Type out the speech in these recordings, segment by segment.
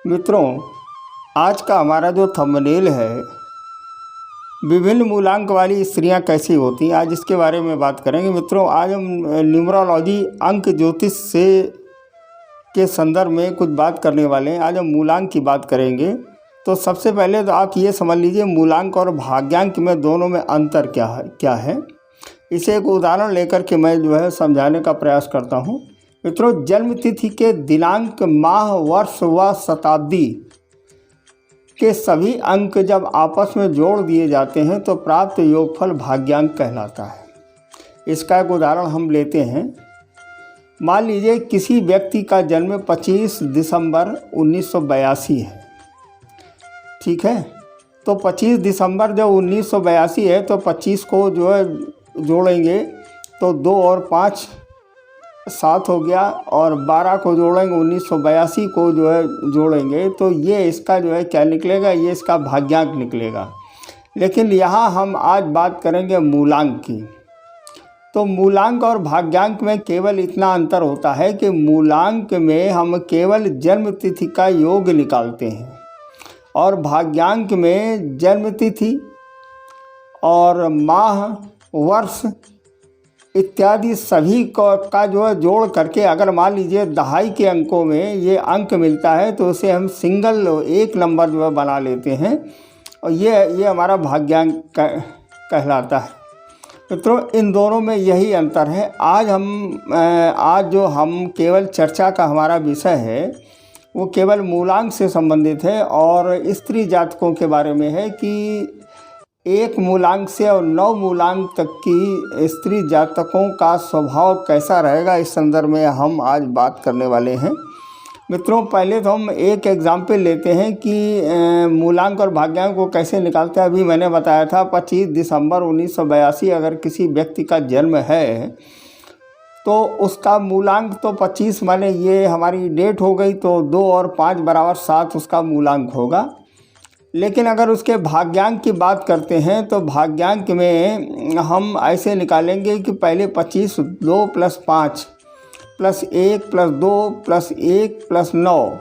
मित्रों, आज का हमारा जो थंबनेल है, विभिन्न मूलांक वाली स्त्रियां कैसी होती हैं, आज इसके बारे में बात करेंगे। मित्रों, आज हम न्यूमरोलॉजी अंक ज्योतिष से के संदर्भ में कुछ बात करने वाले हैं। आज हम मूलांक की बात करेंगे। तो सबसे पहले तो आप ये समझ लीजिए मूलांक और भाग्यांक में दोनों में अंतर क्या है। इसे एक उदाहरण लेकर के मैं समझाने का प्रयास करता हूँ। मित्रों, जन्म तिथि के दिनांक, माह, वर्ष व शताब्दी के सभी अंक जब आपस में जोड़ दिए जाते हैं तो प्राप्त योगफल भाग्यांक कहलाता है। इसका एक उदाहरण हम लेते हैं। मान लीजिए किसी व्यक्ति का जन्म 25 दिसंबर 1982 है, ठीक है। तो 25 दिसंबर जब 1982 है तो 25 को जोड़ेंगे तो 2 और 5 7 हो गया, और 12 को जोड़ेंगे 1982 को जोड़ेंगे तो ये इसका क्या निकलेगा, ये इसका भाग्यांक निकलेगा। लेकिन यहाँ हम आज बात करेंगे मूलांक की। तो मूलांक और भाग्यांक में केवल इतना अंतर होता है कि मूलांक में हम केवल जन्म तिथि का योग निकालते हैं और भाग्यांक में जन्म तिथि और माह, वर्ष इत्यादि सभी का जोड़ करके, अगर मान लीजिए दहाई के अंकों में ये अंक मिलता है तो उसे हम सिंगल एक नंबर बना लेते हैं और ये हमारा भाग्यांक कहलाता है। मित्रों, इन दोनों में यही अंतर है। आज जो हम केवल चर्चा का हमारा विषय है वो केवल मूलांक से संबंधित है और स्त्री जातकों के बारे में है कि 1 मूलांक से और 9 मूलांक तक की स्त्री जातकों का स्वभाव कैसा रहेगा, इस संदर्भ में हम आज बात करने वाले हैं। मित्रों, पहले तो हम एक एग्जाम्पल लेते हैं कि मूलांक और भाग्यांक को कैसे निकालते हैं। अभी मैंने बताया था 25 दिसंबर 1982 अगर किसी व्यक्ति का जन्म है तो उसका मूलांक तो 25 माने ये हमारी डेट हो गई, तो 2 और 5 बराबर 7 उसका मूलांक होगा। लेकिन अगर उसके भाग्यांक की बात करते हैं तो भाग्यांक में हम ऐसे निकालेंगे कि पहले 25, 2 + 5 + 1 + 2 + 1 + 9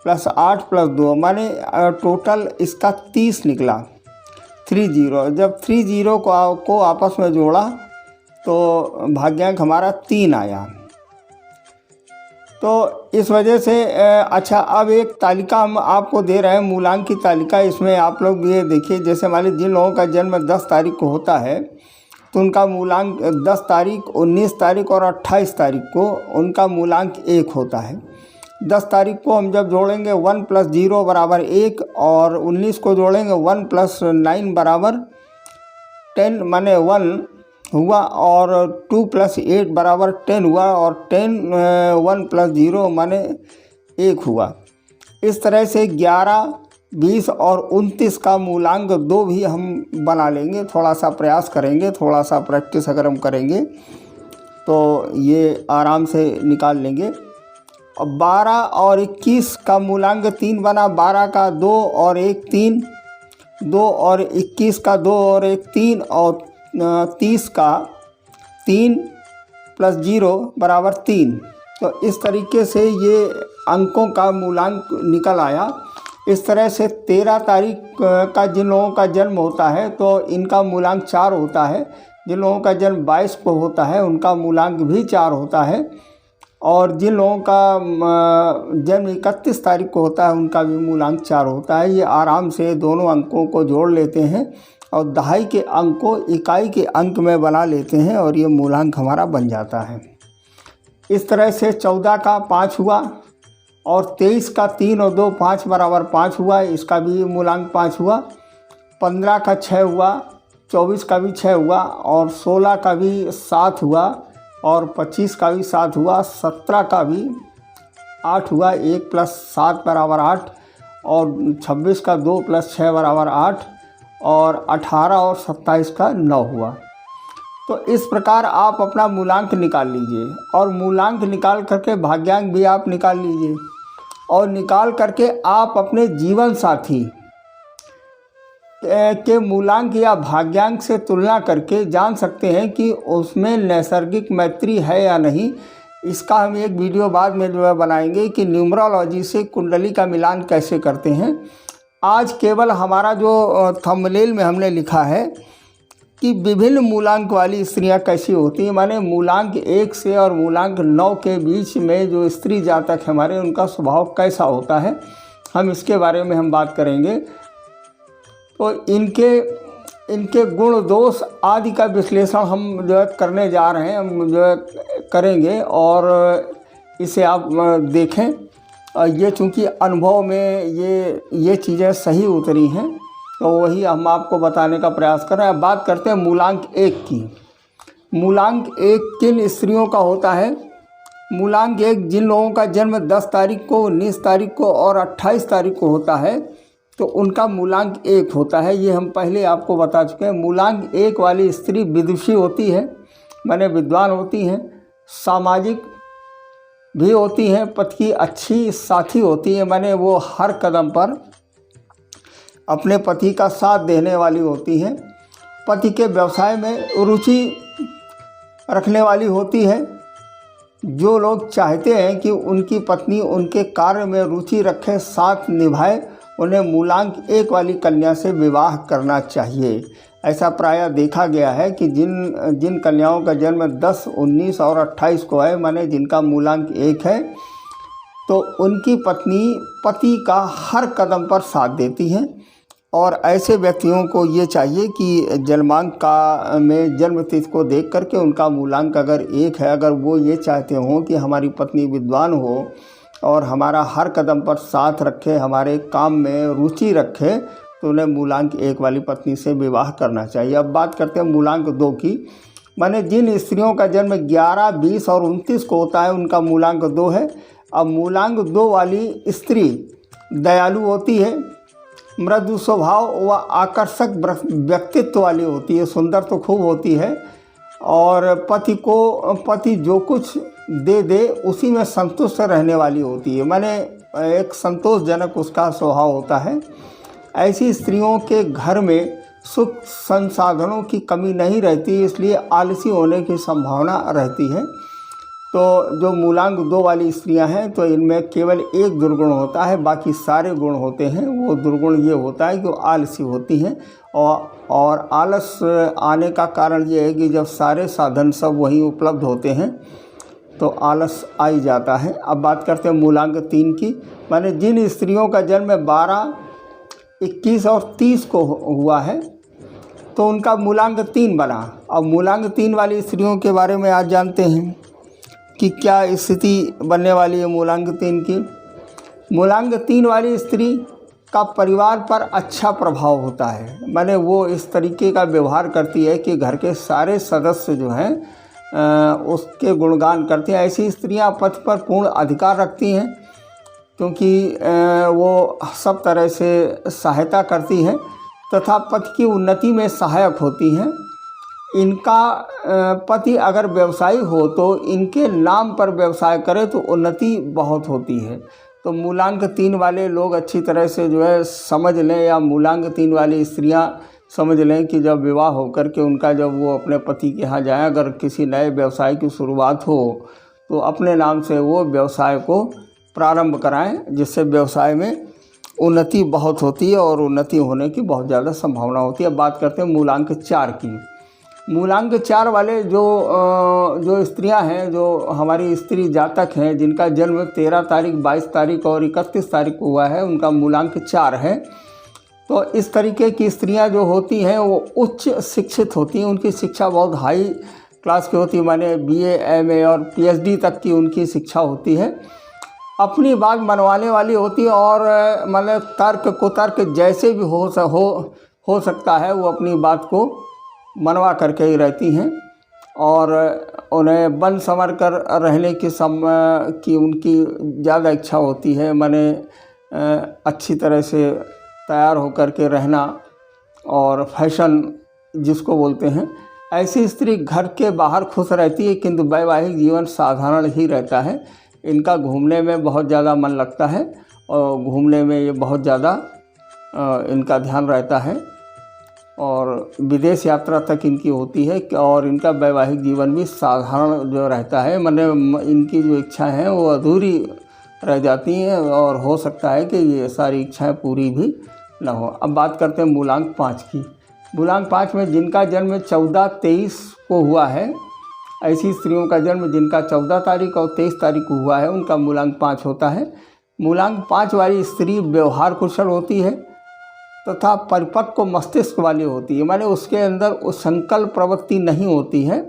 + 8 + 2 माने टोटल इसका 30 निकला। 30 जब 30 को आपस में जोड़ा तो भाग्यांक हमारा 3 आया। तो इस वजह से अच्छा, अब एक तालिका हम आपको दे रहे हैं, मूलांक की तालिका। इसमें आप लोग ये देखिए, जैसे मान लीजिए जिन लोगों का जन्म 10 तारीख को होता है तो उनका मूलांक 10 तारीख, 19 तारीख और 28 तारीख को उनका मूलांक 1 होता है। 10 तारीख को हम जब जोड़ेंगे 1 + 0 = 1 और 19 को जोड़ेंगे 1 + 9 = 10 माने 1 हुआ, और 2 + 8 = 10 हुआ, और 1 + 0 माने 1 हुआ। इस तरह से 11, 20 और 29 का मूलांक 2 भी हम बना लेंगे। थोड़ा सा प्रयास करेंगे, थोड़ा सा प्रैक्टिस अगर हम करेंगे तो ये आराम से निकाल लेंगे। और 12 और 21 का मूलांक 3 बना। 12 का 2 और 1 3, 2 और 21 का 2 और 1 3, और 30 का 3 + 0 = 3। तो इस तरीके से ये अंकों का मूलांक निकल आया। इस तरह से 13 तारीख का जिन लोगों का जन्म होता है तो इनका मूलांक 4 होता है। जिन लोगों का जन्म 22 को होता है उनका मूलांक भी 4 होता है, और जिन लोगों का जन्म 31 तारीख को होता है उनका भी मूलांक 4 होता है। ये आराम से दोनों अंकों को जोड़ लेते हैं और दहाई के अंक को इकाई के अंक में बना लेते हैं और ये मूलांक हमारा बन जाता है। इस तरह से 14 का 5 हुआ, और 23 का 3 और 2 5 = 5 हुआ, इसका भी मूलांक 5 हुआ। 15 का 6 हुआ, 24 का भी 6 हुआ, और 16 का भी 7 हुआ, और 25 का भी 7 हुआ, 17 का भी 8 हुआ, 1 + 7 = 8, और 26 का 2 + 6 = 8, और 18 और 27 का 9 हुआ। तो इस प्रकार आप अपना मूलांक निकाल लीजिए, और मूलांक निकाल करके भाग्यांक भी आप निकाल लीजिए, और निकाल करके आप अपने जीवन साथी के मूलांक या भाग्यांक से तुलना करके जान सकते हैं कि उसमें नैसर्गिक मैत्री है या नहीं। इसका हम एक वीडियो बाद में जो है बनाएंगे कि न्यूमरोलॉजी से कुंडली का मिलान कैसे करते हैं। आज केवल हमारा जो थंबनेल में हमने लिखा है कि विभिन्न मूलांक वाली स्त्रियां कैसी होती हैं, माने मूलांक 1 से और मूलांक 9 के बीच में जो स्त्री जातक है हमारे, उनका स्वभाव कैसा होता है, हम इसके बारे में हम बात करेंगे। तो इनके गुण दोष आदि का विश्लेषण हम जो है करने जा रहे हैं, हम जो है करेंगे और इसे आप देखें। ये चूँकि अनुभव में ये चीज़ें सही उतरी हैं तो वही हम आपको बताने का प्रयास कर रहे हैं। अब बात करते हैं मूलांक 1 की। मूलांक 1 किन स्त्रियों का होता है? मूलांक 1 जिन लोगों का जन्म 10 तारीख को, 19 तारीख को और 28 तारीख को होता है तो उनका मूलांक 1 होता है। ये हम पहले आपको बता चुके हैं। मूलांक 1 वाली स्त्री विदुषी होती है, माने विद्वान होती हैं, सामाजिक भी होती हैं, पति की अच्छी साथी होती है, माने वो हर कदम पर अपने पति का साथ देने वाली होती हैं, पति के व्यवसाय में रुचि रखने वाली होती है। जो लोग चाहते हैं कि उनकी पत्नी उनके कार्य में रुचि रखे, साथ निभाए, उन्हें मूलांक 1 वाली कन्या से विवाह करना चाहिए। ऐसा प्रायः देखा गया है कि जिन कन्याओं का जन्म 10, 19 और 28 को है, माने जिनका मूलांक 1 है, तो उनकी पत्नी पति का हर कदम पर साथ देती हैं। और ऐसे व्यक्तियों को ये चाहिए कि जन्मांक का में जन्म तिथि को देख करके उनका मूलांक अगर 1 है, अगर वो ये चाहते हों कि हमारी पत्नी विद्वान हो और हमारा हर कदम पर साथ रखे, हमारे काम में रुचि रखे, तो उन्हें मूलांक 1 वाली पत्नी से विवाह करना चाहिए। अब बात करते हैं मूलांक 2 की। माने जिन स्त्रियों का जन्म 11, 20 और 29 को होता है उनका मूलांक 2 है। अब मूलांक 2 वाली स्त्री दयालु होती है, मृदु स्वभाव व आकर्षक व्यक्तित्व वाली होती है, सुंदर तो खूब होती है और पति जो कुछ दे उसी में संतुष्ट रहने वाली होती है, माने एक संतोषजनक उसका स्वभाव होता है। ऐसी स्त्रियों के घर में सुख संसाधनों की कमी नहीं रहती, इसलिए आलसी होने की संभावना रहती है। तो जो मूलांक 2 वाली स्त्रियां हैं तो इनमें केवल एक दुर्गुण होता है, बाकी सारे गुण होते हैं। वो दुर्गुण ये होता है कि वो आलसी होती हैं और आलस आने का कारण ये है कि जब सारे साधन सब वहीं उपलब्ध होते हैं तो आलस आ ही जाता है। अब बात करते हैं मूलांक 3 की। माने जिन स्त्रियों का जन्म 12, 21 और 30 को हुआ है तो उनका मूलांक 3 बना। अब मूलांक 3 वाली स्त्रियों के बारे में आज जानते हैं कि क्या स्थिति बनने वाली है मूलांक 3 की। मूलांक 3 वाली स्त्री का परिवार पर अच्छा प्रभाव होता है, माने वो इस तरीके का व्यवहार करती है कि घर के सारे सदस्य जो हैं उसके गुणगान करते हैं। ऐसी स्त्रियां पति पर पूर्ण अधिकार रखती हैं क्योंकि वो सब तरह से सहायता करती हैं तथा पति की उन्नति में सहायक होती हैं। इनका पति अगर व्यवसायी हो तो इनके नाम पर व्यवसाय करे तो उन्नति बहुत होती है। तो मूलांक 3 वाले लोग अच्छी तरह से जो है समझ लें, या मूलांक 3 वाली स्त्रियां समझ लें कि जब विवाह होकर के उनका जब वो अपने पति के यहाँ जाए, अगर किसी नए व्यवसाय की शुरुआत हो तो अपने नाम से वो व्यवसाय को प्रारंभ कराएं, जिससे व्यवसाय में उन्नति बहुत होती है और उन्नति होने की बहुत ज़्यादा संभावना होती है। अब बात करते हैं मूलांक 4 की। मूलांक 4 वाले जो स्त्रियां हैं, जो हमारी स्त्री जातक हैं, जिनका जन्म 13 तारीख, 22 तारीख और 31 तारीख को हुआ है, उनका मूलांक 4 है। तो इस तरीके की स्त्रियां जो होती हैं वो उच्च शिक्षित होती हैं, उनकी शिक्षा बहुत हाई क्लास की होती है, माने BA, MA और PhD तक की उनकी शिक्षा होती है। अपनी बात मनवाने वाली होती है और मतलब तर्क कुतर्क जैसे भी हो सकता है वो अपनी बात को मनवा करके ही रहती हैं और उन्हें बन संवर कर रहने की उनकी ज़्यादा इच्छा होती है, माने अच्छी तरह से तैयार होकर के रहना और फैशन जिसको बोलते हैं। ऐसी स्त्री घर के बाहर खुश रहती है किंतु वैवाहिक जीवन साधारण ही रहता है। इनका घूमने में बहुत ज़्यादा मन लगता है और घूमने में ये बहुत ज़्यादा इनका ध्यान रहता है। और विदेश यात्रा तक इनकी होती है और इनका वैवाहिक जीवन भी साधारण जो रहता है, मतलब इनकी जो इच्छाएं हैं वो अधूरी रह जाती हैं और हो सकता है कि ये सारी इच्छाएं पूरी भी न हो। अब बात करते हैं मूलांक 5 की। मूलांक 5 में जिनका जन्म 14-23 को हुआ है, ऐसी स्त्रियों का जन्म जिनका 14 तारीख और 23 तारीख को हुआ है, उनका मूलांक 5 होता है। मूलांक 5 वाली स्त्री व्यवहार कुशल होती है तथा परिपक्व मस्तिष्क वाली होती है, माने उसके अंदर उस संकल्प प्रवृत्ति नहीं होती है।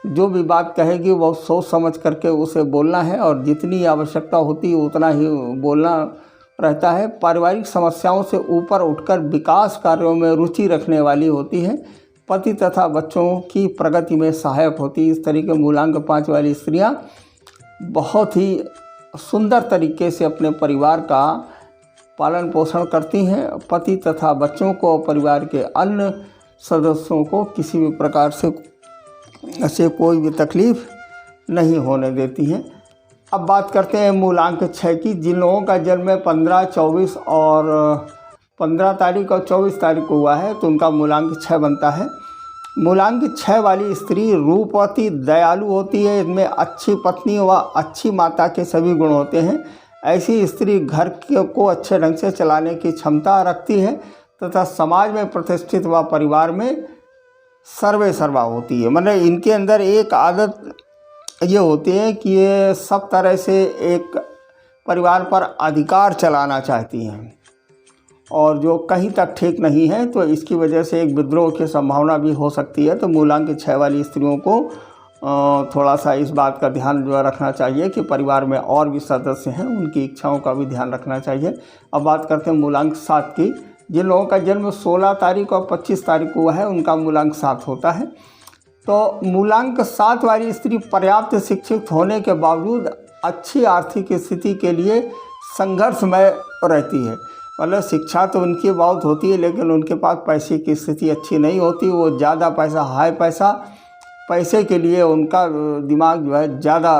जो भी बात कहेगी वो सोच समझ करके उसे बोलना है और जितनी आवश्यकता होती है उतना ही बोलना रहता है। पारिवारिक समस्याओं से ऊपर उठकर विकास कार्यों में रुचि रखने वाली होती है। पति तथा बच्चों की प्रगति में सहायक होती है। इस तरीके मूलांक 5 वाली स्त्रियां बहुत ही सुंदर तरीके से अपने परिवार का पालन पोषण करती हैं। पति तथा बच्चों को, परिवार के अन्य सदस्यों को किसी भी प्रकार से कोई भी तकलीफ़ नहीं होने देती हैं। अब बात करते हैं मूलांक 6 की। जिन लोगों का जन्म 15, 24 और 15 तारीख और 24 तारीख को हुआ है तो उनका मूलांक 6 बनता है। मूलांक 6 वाली स्त्री रूपवती, दयालु होती है। इनमें अच्छी पत्नी व अच्छी माता के सभी गुण होते हैं। ऐसी स्त्री घर को अच्छे ढंग से चलाने की क्षमता रखती है तथा समाज में प्रतिष्ठित व परिवार में सर्वे सर्वा होती है। मतलब इनके अंदर एक आदत ये होती है कि ये सब तरह से एक परिवार पर अधिकार चलाना चाहती हैं और जो कहीं तक ठीक नहीं है, तो इसकी वजह से एक विद्रोह की संभावना भी हो सकती है। तो मूलांक 6 वाली स्त्रियों को थोड़ा सा इस बात का ध्यान जो रखना चाहिए कि परिवार में और भी सदस्य हैं, उनकी इच्छाओं का भी ध्यान रखना चाहिए। अब बात करते हैं मूलांक 7 की। जिन लोगों का जन्म 16 तारीख और 25 तारीख को हुआ है उनका मूलांक 7 होता है। तो मूलांक 7 वाली स्त्री पर्याप्त शिक्षित होने के बावजूद अच्छी आर्थिक स्थिति के लिए संघर्षमय रहती है। मतलब शिक्षा तो उनकी बहुत होती है लेकिन उनके पास पैसे की स्थिति अच्छी नहीं होती। वो ज़्यादा पैसा, हाई पैसे के लिए उनका दिमाग जो है ज़्यादा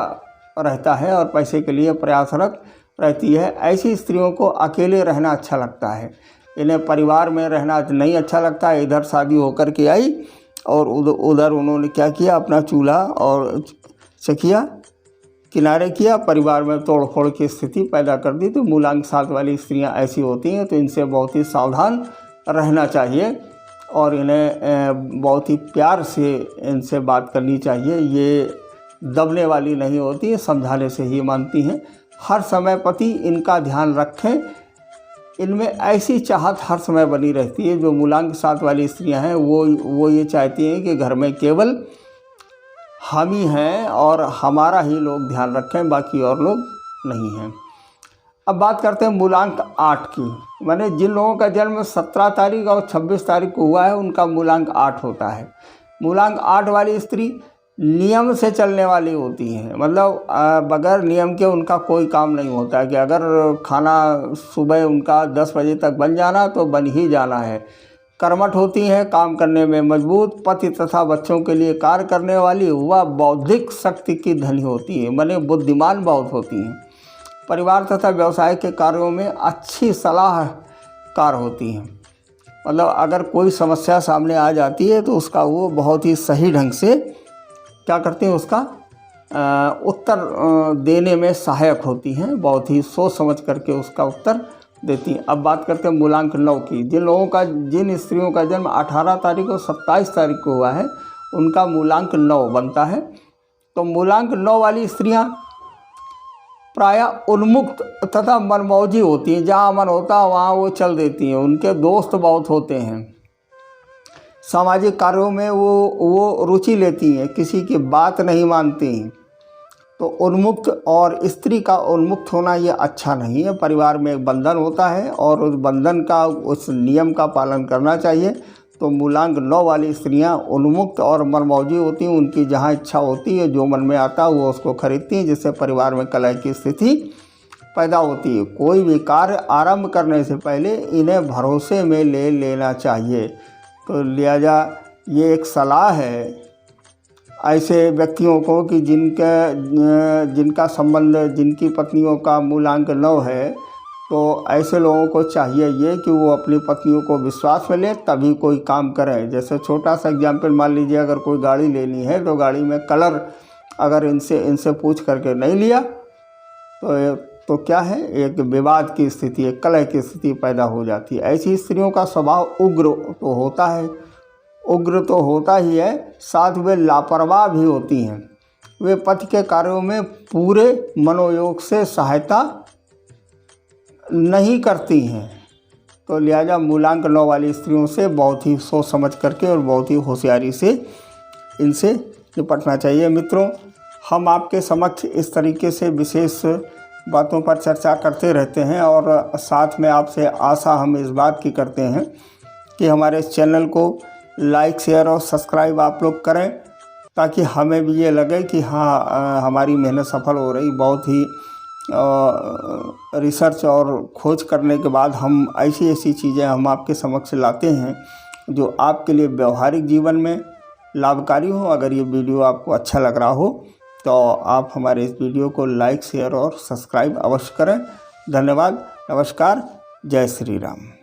रहता है और पैसे के लिए प्रयासरत रहती है। ऐसी स्त्रियों को अकेले रहना अच्छा लगता है, इन्हें परिवार में रहना नहीं अच्छा लगता है। इधर शादी होकर के आई और उधर उन्होंने क्या किया, अपना चूल्हा और चकिया किनारे किया, परिवार में तोड़ फोड़ की स्थिति पैदा कर दी। तो मूलांक 7 वाली स्त्रियां ऐसी होती हैं, तो इनसे बहुत ही सावधान रहना चाहिए और इन्हें बहुत ही प्यार से इनसे बात करनी चाहिए। ये दबने वाली नहीं होती, समझाने से ही मानती हैं। हर समय पति इनका ध्यान रखें, इनमें ऐसी चाहत हर समय बनी रहती है। जो मूलांक 7 वाली स्त्रियां हैं वो ये चाहती हैं कि घर में केवल हम ही हैं और हमारा ही लोग ध्यान रखें, बाकी और लोग नहीं हैं। अब बात करते हैं मूलांक 8 की। माने जिन लोगों का जन्म 17 तारीख और 26 तारीख को हुआ है उनका मूलांक 8 होता है। मूलांक 8 वाली स्त्री नियम से चलने वाली होती हैं। मतलब बगैर नियम के उनका कोई काम नहीं होता है कि अगर खाना सुबह उनका 10 बजे तक बन जाना तो बन ही जाना है। कर्मठ होती हैं, काम करने में मजबूत, पति तथा बच्चों के लिए कार्य करने वाली, वह बौद्धिक शक्ति की धनी होती है, माने बुद्धिमान बहुत होती हैं। परिवार तथा व्यवसाय के कार्यों में अच्छी सलाहकार होती हैं। मतलब अगर कोई समस्या सामने आ जाती है तो उसका वो बहुत ही सही ढंग से क्या करती हैं, उसका उत्तर देने में सहायक होती हैं, बहुत ही सोच समझ करके उसका उत्तर देती हैं। अब बात करते हैं मूलांक 9 की। जिन स्त्रियों का जन्म 18 तारीख और 27 तारीख को हुआ है उनका मूलांक 9 बनता है। तो मूलांक 9 वाली स्त्रियां प्रायः उन्मुक्त तथा मनमौजी होती हैं, जहाँ मन होता है वहाँ वो चल देती हैं। उनके दोस्त बहुत होते हैं, सामाजिक कार्यों में वो रुचि लेती हैं, किसी की बात नहीं मानती हैं। तो उन्मुक्त और स्त्री का उन्मुक्त होना ये अच्छा नहीं है। परिवार में एक बंधन होता है और उस बंधन का, उस नियम का पालन करना चाहिए। तो मूलांक 9 वाली स्त्रियां उन्मुक्त और मनमौजी होती हैं। उनकी जहां इच्छा होती है, जो मन में आता है वो उसको खरीदती हैं, जिससे परिवार में कलह की स्थिति पैदा होती है। कोई भी कार्य आरंभ करने से पहले इन्हें भरोसे में ले लेना चाहिए। तो लिहाजा ये एक सलाह है ऐसे व्यक्तियों को कि जिनका संबंध, जिनकी पत्नियों का मूलांक 9 है, तो ऐसे लोगों को चाहिए ये कि वो अपनी पत्नियों को विश्वास में ले तभी कोई काम करें। जैसे छोटा सा एग्जाम्पल मान लीजिए, अगर कोई गाड़ी लेनी है तो गाड़ी में कलर अगर इनसे पूछ करके नहीं लिया तो क्या है, एक विवाद की स्थिति, एक कलह की स्थिति पैदा हो जाती है। ऐसी स्त्रियों का स्वभाव उग्र तो होता है, उग्र तो होता ही है, साथ वे लापरवाह भी होती हैं। वे पति के कार्यों में पूरे मनोयोग से सहायता नहीं करती हैं। तो लिहाजा मूलांक 9 वाली स्त्रियों से बहुत ही सोच समझ करके और बहुत ही होशियारी से इनसे निपटना चाहिए। मित्रों, हम आपके समक्ष इस तरीके से विशेष बातों पर चर्चा करते रहते हैं और साथ में आपसे आशा हम इस बात की करते हैं कि हमारे इस चैनल को लाइक, शेयर और सब्सक्राइब आप लोग करें, ताकि हमें भी ये लगे कि हाँ, हमारी मेहनत सफल हो रही। बहुत ही रिसर्च और खोज करने के बाद हम ऐसी चीज़ें हम आपके समक्ष लाते हैं जो आपके लिए व्यवहारिक जीवन में लाभकारी हो। अगर ये वीडियो आपको अच्छा लग रहा हो तो आप हमारे इस वीडियो को लाइक, शेयर और सब्सक्राइब अवश्य करें। धन्यवाद, नमस्कार, जय श्री राम।